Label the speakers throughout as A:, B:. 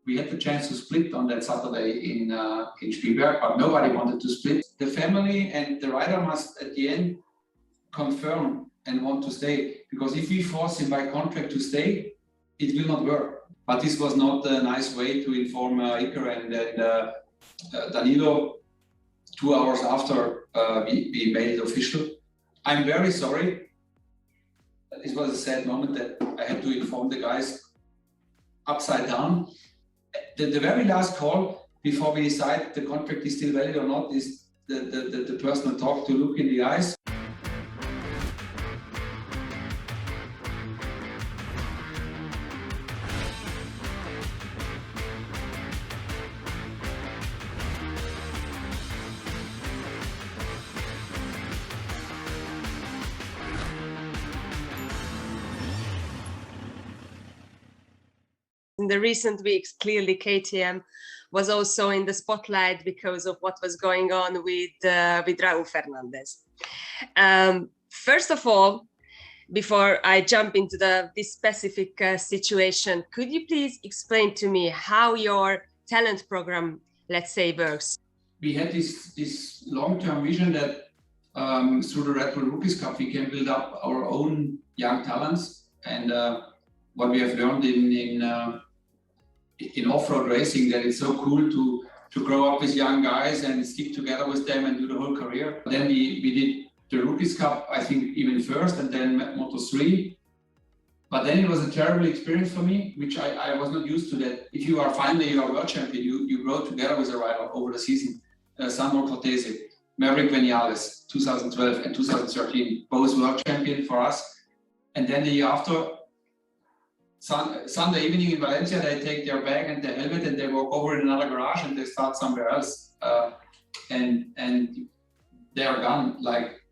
A: We had the chance to split on that Saturday in Spielberg, but nobody wanted to split. The family and the rider must at the end confirm and want to stay, because if we force him by contract to stay, it will not work. But this was not a nice way to inform Iker and Danilo 2 hours after we made it official. I'm very sorry. It was a sad moment that I had to inform the guys upside down. The very last call before we decide the contract is still valid or not is the personal talk, to look in the eyes.
B: In the recent weeks, clearly KTM was also in the spotlight because of what was going on with Raúl Fernandez. First of all, before I jump into this specific situation, could you please explain to me how your talent program, let's say, works?
A: We had this long-term vision that through the Red Bull Rookies Cup we can build up our own young talents, and what we have learned in off-road racing, that it's so cool to grow up with young guys and stick together with them and do the whole career. Then we did the Rookies Cup, I think, even first, and then Moto3. But then it was a terrible experience for me, which I was not used to. That if you are finally your world champion, you grow together with a rider over the season. Sandro Cortese, Maverick Vinales, 2012 and 2013, both world champion for us. And then the year after, Sunday evening in Valencia, they take their bag and their helmet and they walk over in another garage and they start somewhere else. And they are gone. Like,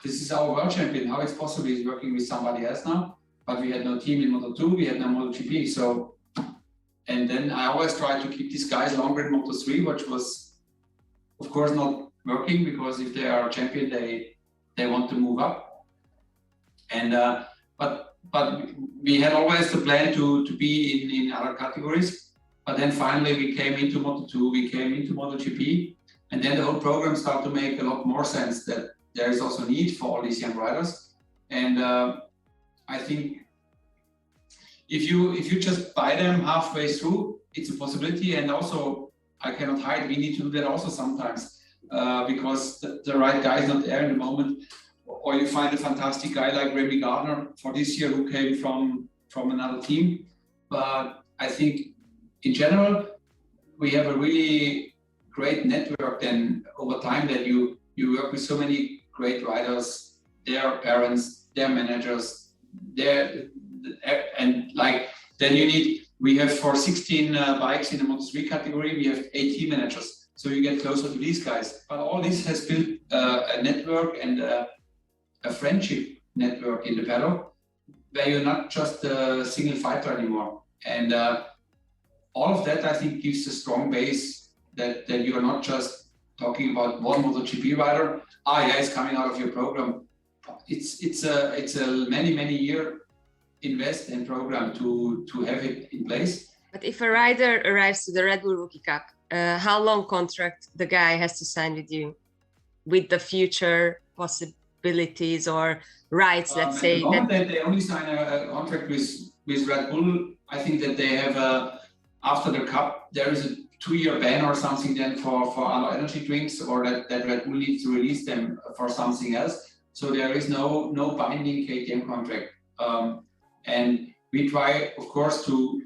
A: this is our world champion. How it's possible he's working with somebody else now? But we had no team in Moto2, we had no MotoGP. So, and then I always try to keep these guys longer in Moto3, which was, of course, not working, because if they are champion, they want to move up. And but we had always the plan to be in other categories. But then finally we came into Moto2, we came into MotoGP, and then the whole program started to make a lot more sense, that there is also need for all these young riders. And I think if you just buy them halfway through, it's a possibility. And also, I cannot hide, we need to do that also sometimes, because the right guy is not there in the moment. Or you find a fantastic guy like Remy Gardner for this year, who came from another team. But I think in general, we have a really great network then over time, that you work with so many great riders, their parents, their managers, and like, then we have for 16 bikes in the Moto3 category, we have 18 managers. So you get closer to these guys. But all this has built a network and a friendship network in the paddock, where you're not just a single fighter anymore. And all of that, I think, gives a strong base that you are not just talking about one MotoGP rider. Yeah, it's coming out of your program. It's a many year invest and program to have it in place.
B: But if a rider arrives to the Red Bull Rookie Cup, how long contract the guy has to sign with you, with the future possibilities or rights, let's say?
A: At the moment that they only sign a contract with Red Bull. I think that they have after the Cup, there is a 2-year ban or something then for other energy drinks, or that Red Bull needs to release them for something else. So there is no binding KTM contract. And we try, of course, to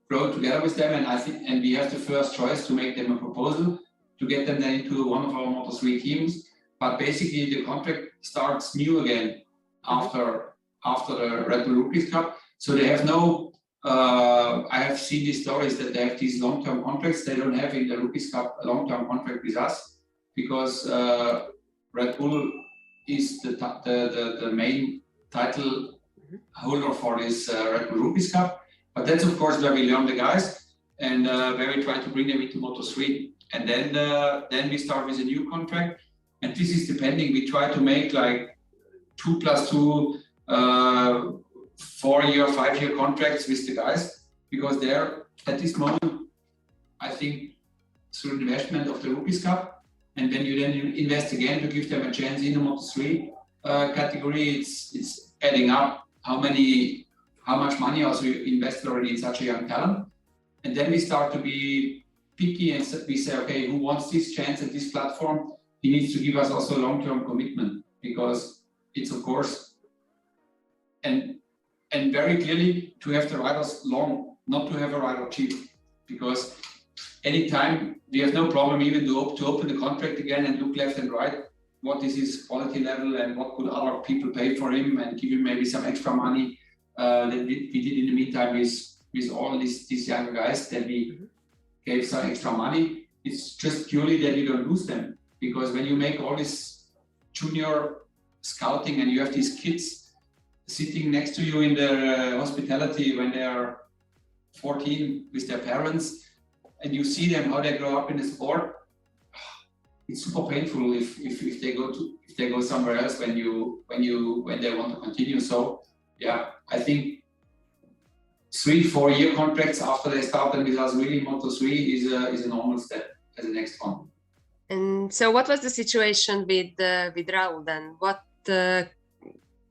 A: grow together with them, and we have the first choice to make them a proposal to get them then into one of our Moto3 teams. But basically the contract starts new again after the Red Bull Rookies Cup. So they have no, I have seen these stories that they have these long-term contracts. They don't have in the Rookies Cup a long-term contract with us, because Red Bull is the main title holder for this Red Bull Rookies Cup. But that's of course where we learn the guys, and where we try to bring them into Moto3. And then we start with a new contract. And this is depending, we try to make like 2+2, 4-year, 5-year contracts with the guys. because there, at this moment, I think through investment of the Rookies Cup, and when you then invest again to give them a chance in the Moto3 category, it's adding up how much money also you invest already in such a young talent. And then we start to be picky and we say, okay, who wants this chance at this platform? He needs to give us also a long-term commitment, because it's of course, and very clearly to have the riders long, not to have a rider cheap, because anytime we have no problem even to open the contract again and look left and right, what is his quality level and what could other people pay for him and give him maybe some extra money that we did in the meantime with all these young guys that we gave some extra money. It's just purely that you don't lose them, because when you make all this junior scouting and you have these kids sitting next to you in their hospitality when they are 14 with their parents, and you see them how they grow up in the sport, it's super painful if they go somewhere else when they want to continue. So yeah, I think 3-4 year contracts after they started with us really Moto3 is a normal step as the next one.
B: And so what was the situation with Raúl then?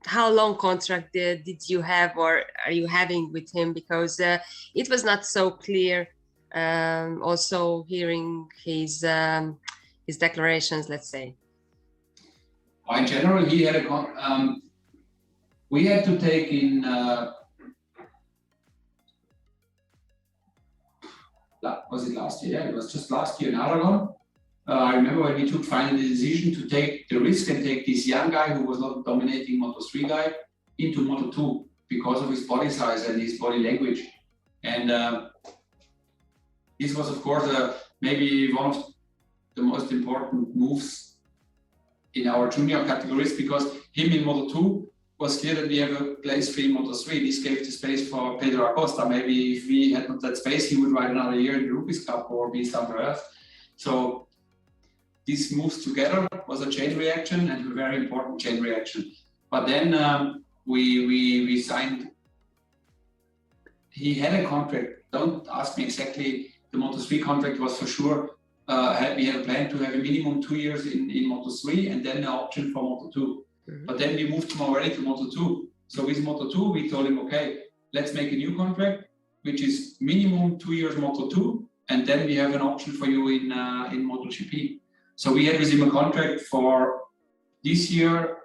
B: How long contract did you have, or are you having with him? Because it was not so clear. Also hearing his declarations, let's say.
A: In general, he had we had to take in was it last year? Yeah, it was just last year in Aragon. I remember when we took finally the decision to take the risk and take this young guy who was not dominating Moto3 guy into Moto2 because of his body size and his body language. And this was, of course, maybe one of the most important moves in our junior categories, because him in Moto2 was clear that we have a place free in Moto3. This gave the space for Pedro Acosta. Maybe if we had not that space, he would ride another year in the Rookies Cup or be somewhere else. So these moves together was a chain reaction, and a very important chain reaction. But then we signed. He had a contract. Don't ask me exactly. The Moto3 contract was for sure. We had a plan to have a minimum 2 years in Moto3 and then an option for Moto2. Mm-hmm. But then we moved him already to Moto2. So with Moto2, we told him, okay, let's make a new contract, which is minimum 2 years Moto2, and then we have an option for you in MotoGP. So we had with him a contract for this year,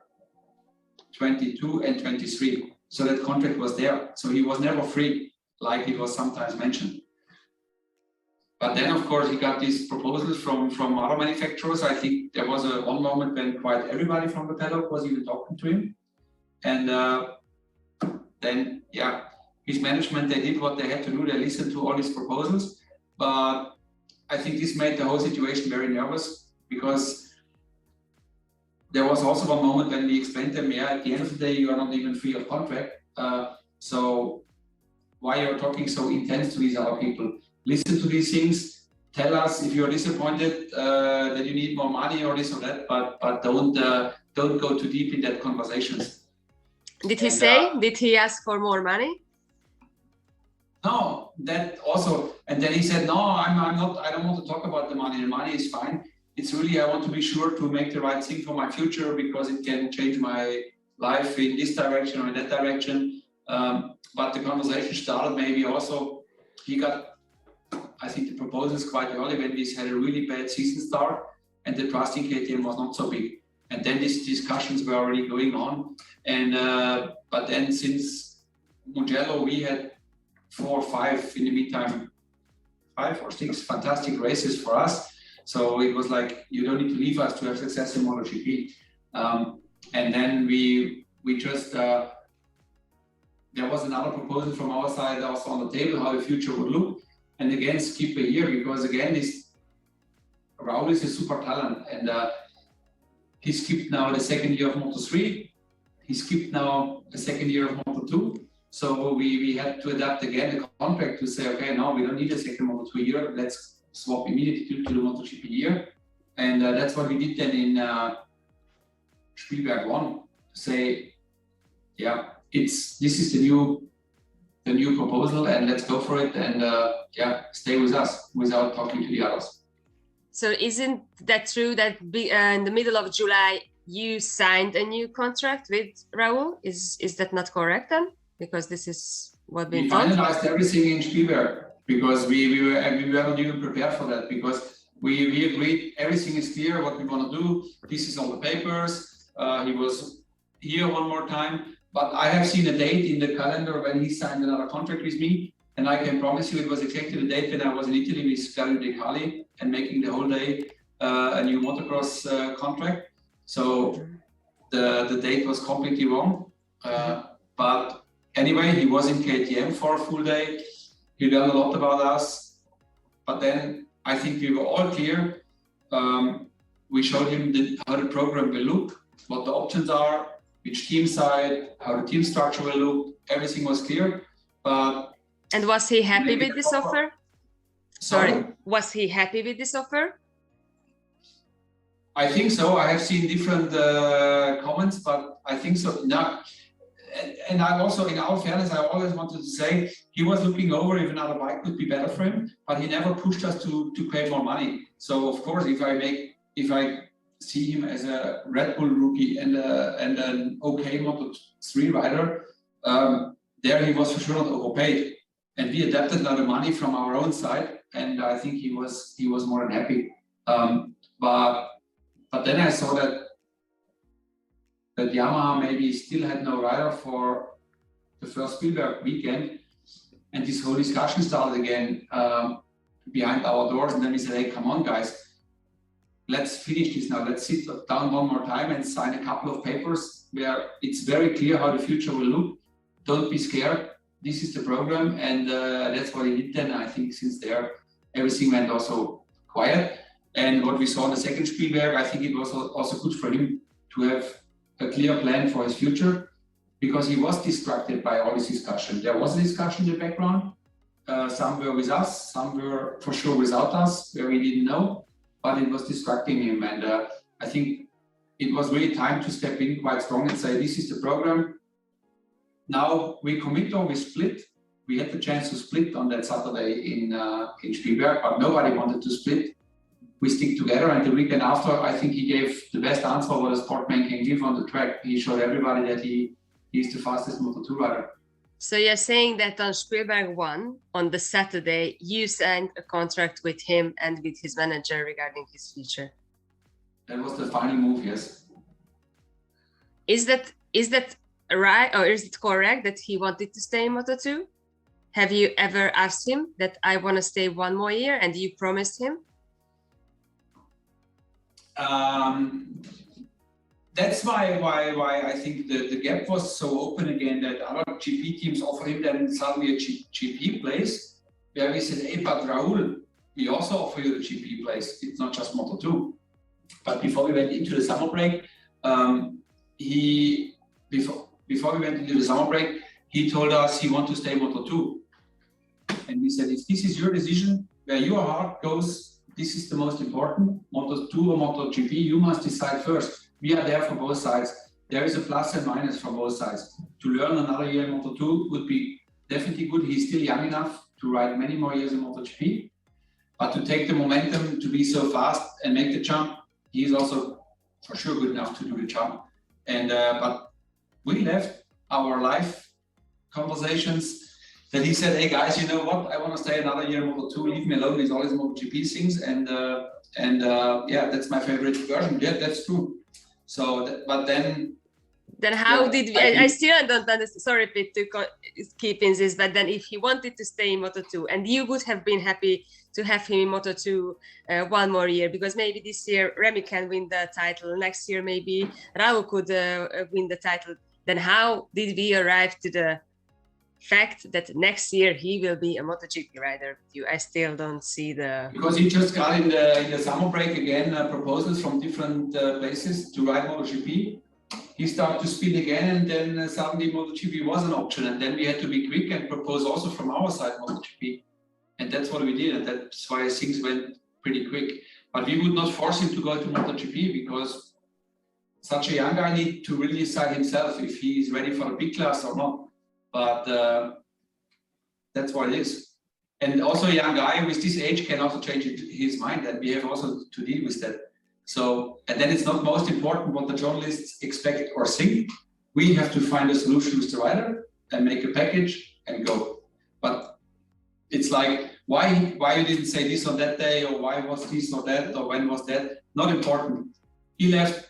A: 22 and 23. So that contract was there. So he was never free, like it was sometimes mentioned. But then, of course, he got these proposals from other manufacturers. I think there was one moment when quite everybody from the paddock was even talking to him. And then, yeah, his management, they did what they had to do. They listened to all these proposals. But I think this made the whole situation very nervous, because there was also one moment when we explained to them, yeah, at the end of the day, you are not even free of contract. So why you're talking so intense to these other people? Listen to these things, tell us if you're disappointed that you need more money or this or that, but don't go too deep in that conversations.
B: Did he say? Did he ask for more money?
A: No, that also, and then he said, no, I'm not. I don't want to talk about the money. The money is fine. It's really, I want to be sure to make the right thing for my future, because it can change my life in this direction or in that direction. But the conversation started maybe also. He got, I think, the proposals quite early when we had a really bad season start and the trust in KTM was not so big. And then these discussions were already going on. And but then since Mugello, we had 4 or 5 in the meantime, 5 or 6 fantastic races for us. So it was like, you don't need to leave us to have success in MotoGP. And then we just, there was another proposal from our side also on the table, how the future would look. And again, skip a year, because again, Raúl is a super talent, and he skipped now the 2nd year of Moto3. He skipped now the 2nd year of Moto2. So we had to adapt again the contract to say, okay, no, we don't need a second Moto2 year. Let's swap immediately to the MotoGP year. And that's what we did then in Spielberg 1, to say, yeah, this is the new the new proposal and let's go for it and yeah, stay with us without talking to the others.
B: So isn't that true that in the middle of July you signed a new contract with Raul? Is that not correct then? Because this is what we
A: finalized everything in Spielberg because we were not even prepared for that because we agreed everything is clear what we want to do. This is all the papers. He was here one more time, but I have seen a date in the calendar when he signed another contract with me. And I can promise you it was exactly the date when I was in Italy with Claudio De Cali and making the whole day a new motocross contract. So the date was completely wrong. But anyway, he was in KTM for a full day. He learned a lot about us. But then I think we were all clear. We showed him how the program will look, what the options are, which team side, how the team structure will look. Everything was clear.
B: And was he happy with this offer?
A: Sorry?
B: Was he happy with this offer?
A: I think so. I have seen different comments, but I think so. No. And I also, in all fairness, I always wanted to say he was looking over if another bike could be better for him, but he never pushed us to pay more money. So of course, if I see him as a Red Bull rookie and an okay Moto3 rider, there he was for sure not overpaid. And we adapted a lot of money from our own side, and I think he was more than happy. But then I saw that Yamaha maybe still had no rider for the first Spielberg weekend, and this whole discussion started again behind our doors. And then we said, "Hey, come on, guys, let's finish this now. Let's sit down one more time and sign a couple of papers where it's very clear how the future will look. Don't be scared. This is the program," and that's what he did then. I think since there, everything went also quiet. And what we saw in the second Spielberg, I think it was also good for him to have a clear plan for his future, because he was distracted by all this discussion. There was a discussion in the background. Some were with us, some were for sure without us, where we didn't know, but it was distracting him. And I think it was really time to step in quite strong and say, this is the program. Now we commit or we split. We had the chance to split on that Saturday in Spielberg, but nobody wanted to split. We stick together, and the weekend after, I think he gave the best answer what a sportman can give on the track. He showed everybody that he's the fastest Moto2 rider.
B: So you're saying that on Spielberg 1, on the Saturday, you signed a contract with him and with his manager regarding his future?
A: That was the final move, yes.
B: Is that right, or is it correct that he wanted to stay in Moto2? Have you ever asked him that I want to stay one more year, and you promised him?
A: That's why I think the gap was so open again, that other GP teams offer him then suddenly a GP place, where we said, hey, but Raul, we also offer you the GP place. It's not just Moto2. But before we went into the summer break, before we went into the summer break, he told us he wants to stay Moto2. And we said, if this is your decision, where your heart goes, this is the most important, Moto2 or MotoGP, you must decide first. We are there for both sides. There is a plus and minus for both sides. To learn another year in Moto2 would be definitely good. He's still young enough to ride many more years in MotoGP. But to take the momentum, to be so fast and make the jump, he is also for sure good enough to do the jump. And but we left our life conversations that he said, hey guys, you know what? I want to stay another year in Moto2. Leave me alone with all these MotoGP things. And yeah, that's my favorite version. Yeah, that's true. So, but then
B: how did we? I still don't understand. Sorry, Pete, to keep in this. But then, if he wanted to stay in Moto2, and you would have been happy to have him in Moto2 one more year, because maybe this year Remy can win the title. Next year, maybe Raul could win the title. Then, how did we arrive to the fact that next year he will be a MotoGP rider? I still don't see the...
A: Because he just got in the summer break again proposals from different places to ride MotoGP. He started to spin again, and then suddenly MotoGP was an option, and then we had to be quick and propose also from our side MotoGP. And that's what we did, and that's why things went pretty quick. But we would not force him to go to MotoGP, because such a young guy needs to really decide himself if he is ready for a big class or not. But That's what it is. And also a young guy with this age can also change his mind, and we have also to deal with that. So, and then it's not most important what the journalists expect or think. We have to find a solution with the rider and make a package and go. But it's like, why you didn't say this on that day, or why was this or that, or when was that? Not important. We left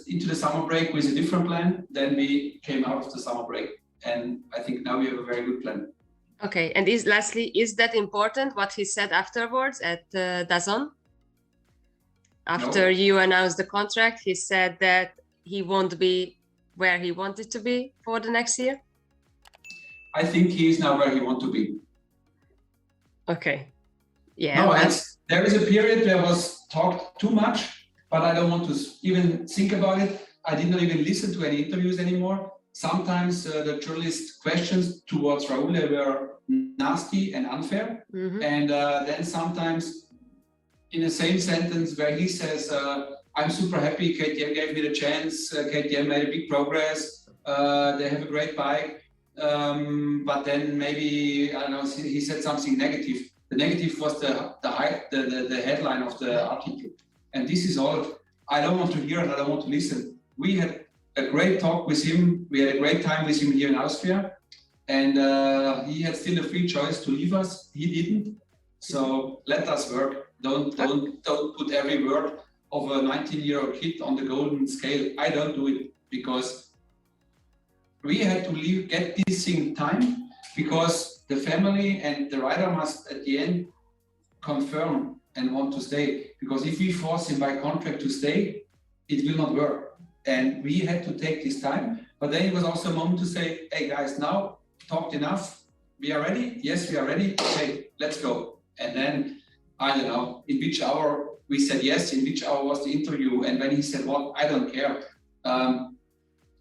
A: into the summer break with a different plan. Then we came out of the summer break, and I think now we have a very good plan.
B: Okay, and lastly, is that important what he said afterwards at DAZN? After you announced the contract, he said that he won't be where he wanted to be for the next year?
A: I think he is now where he wants to be.
B: Okay. Yeah.
A: No, there is a period where was talked too much, but I don't want to even think about it. I did not even listen to any interviews anymore. Sometimes the journalist questions towards Raúl were nasty and unfair.
B: Mm-hmm.
A: And then sometimes in the same sentence where he says, I'm super happy KTM gave me the chance, KTM made a big progress, they have a great bike, but then maybe, I don't know, he said something negative. The negative was the headline of the article. And this is all, I don't want to hear and I don't want to listen. We had a great talk with him, we had a great time with him here in Austria, and he had still a free choice to leave us, he didn't. So let us work. Don't put every word of a 19-year-old kid on the golden scale. I don't do it because we had to get this thing time, because the family and the rider must at the end confirm and want to stay. Because if we force him by contract to stay, it will not work. And we had to take this time. But then it was also a moment to say, hey guys, now talked enough. We are ready? Yes, we are ready. Okay, let's go. And then I don't know in which hour we said yes, in which hour was the interview, and when he said what, I don't care.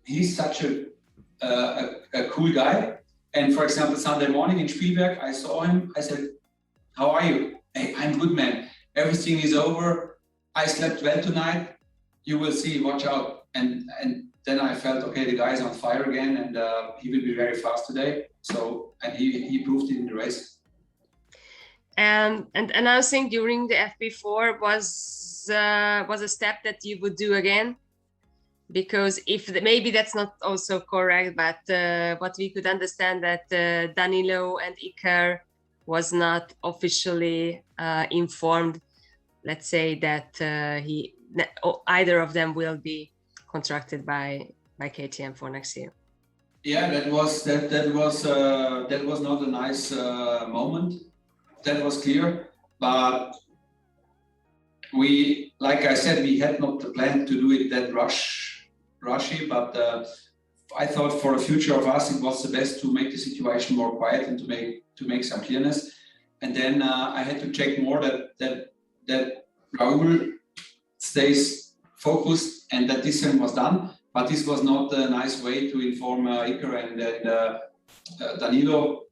A: He's such a cool guy. And for example, Sunday morning in Spielberg, I saw him. I said, "How are you?" "Hey, I'm good, man. Everything is over. I slept well tonight. You will see. Watch out." And then I felt, okay, the guy is on fire again, and he will be very fast today. So, and he proved it in the race.
B: And announcing during the FP4 was a step that you would do again, because maybe that's not also correct, but what we could understand that Danilo and Iker was not officially informed. Let's say that either of them will be contracted by KTM for next year.
A: Yeah, that was not a nice moment. That was clear, but we, like I said, we had not the plan to do it that rushy, but I thought for the future of us, it was the best to make the situation more quiet and to make some clearness. And then I had to check more that Raúl stays focused and that this one was done. But this was not a nice way to inform Iker and Danilo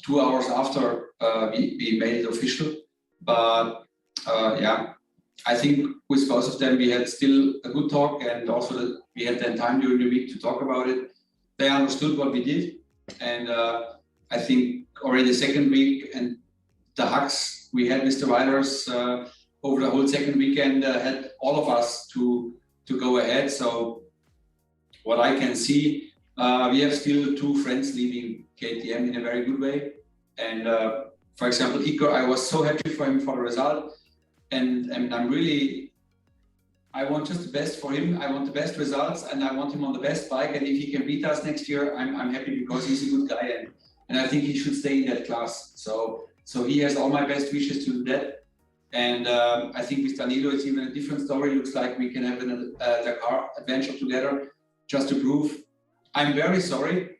A: 2 hours after we made it official. But yeah, I think with both of them, we had still a good talk, and also we had then time during the week to talk about it. They understood what we did. And I think already the second week and the hugs we had with the riders over the whole second weekend had all of us to go ahead. So what I can see, we have still 2 friends leaving KTM in a very good way. And for example, Iker, I was so happy for him for the result. And I want just the best for him. I want the best results, and I want him on the best bike. And if he can beat us next year, I'm happy, because he's a good guy. And I think he should stay in that class. So he has all my best wishes to do that. And I think with Danilo, it's even a different story. Looks like we can have a Dakar adventure together, just to prove. I'm very sorry.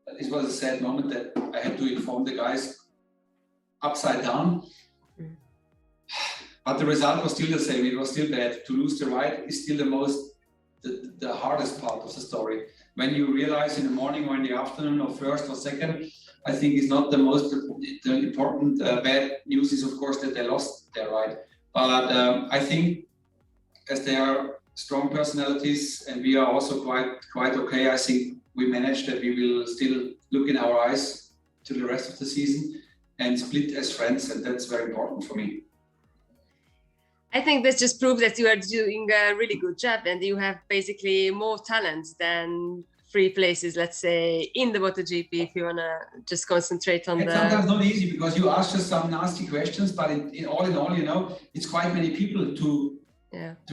A: It was a sad moment that I had to inform the guys upside down. But the result was still the same. It was still bad. To lose the ride is still the hardest part of the story. When you realize in the morning or in the afternoon or first or second, I think it's not the most important. Bad news is, of course, that they lost their ride. But I think as they are strong personalities and we are also quite okay, I think we managed that we will still look in our eyes to the rest of the season and split as friends, and that's very important for me.
B: I think this just proves that you are doing a really good job and you have basically more talent than three places, let's say, in the MotoGP, if you want to just concentrate on
A: it's sometimes not easy because you ask us some nasty questions, but in all, you know, it's quite many people to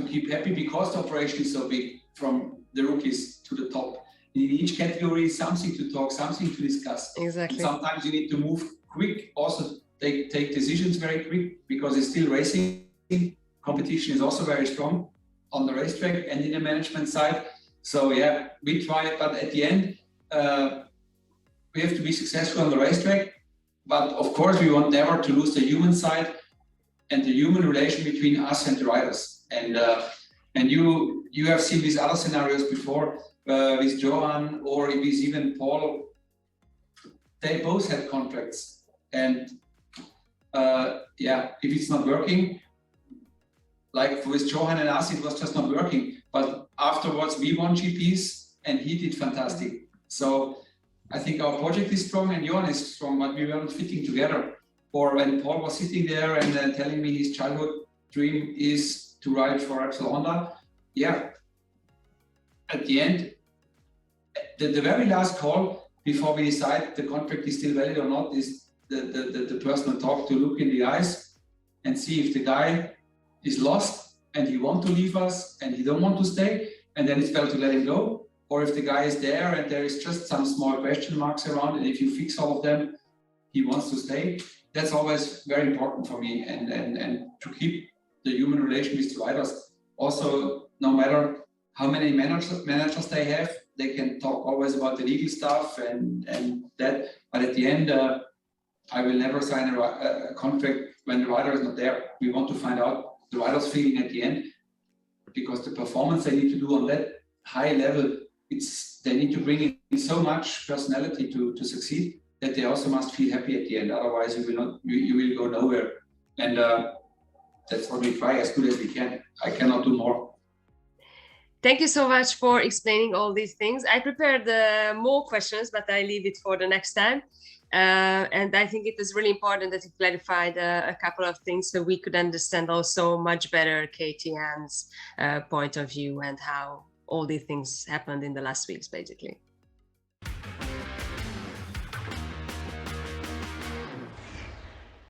A: keep happy because the operation is so big, from the rookies to the top. In each category, something to talk, something to discuss.
B: Exactly.
A: And sometimes you need to move quick, also take decisions very quick because it's still racing. Competition is also very strong on the racetrack and in the management side. So yeah, we try, but at the end, we have to be successful on the racetrack. But of course, we want never to lose the human side and the human relation between us and the riders. And you have seen these other scenarios before with Johan or with even Paul. They both had contracts, and if it's not working, like with Johan and us, it was just not working. But afterwards, we won GPs, and he did fantastic. So I think our project is strong, and Johan is strong, but we weren't fitting together. Or when Paul was sitting there and telling me his childhood dream is to ride for Repsol Honda, at the end, the very last call before we decide the contract is still valid or not is the personal talk, to look in the eyes and see if the guy is lost and he wants to leave us and he don't want to stay, and then it's better to let him go. Or if the guy is there and there is just some small question marks around, and if you fix all of them, he wants to stay. That's always very important for me, and to keep the human relation with the riders. Also, no matter how many managers they have, they can talk always about the legal stuff and that. But at the end, I will never sign a contract when the rider is not there. We want to find out the rider's feeling at the end, because the performance they need to do on that high level, they need to bring in so much personality to succeed, that they also must feel happy at the end. Otherwise, you will go nowhere. And that's what we try as good as we can. I cannot do more.
B: Thank you so much for explaining all these things. I prepared more questions, but I leave it for the next time. And I think it is really important that you clarified a couple of things so we could understand also much better KTM's point of view and how all these things happened in the last weeks, basically.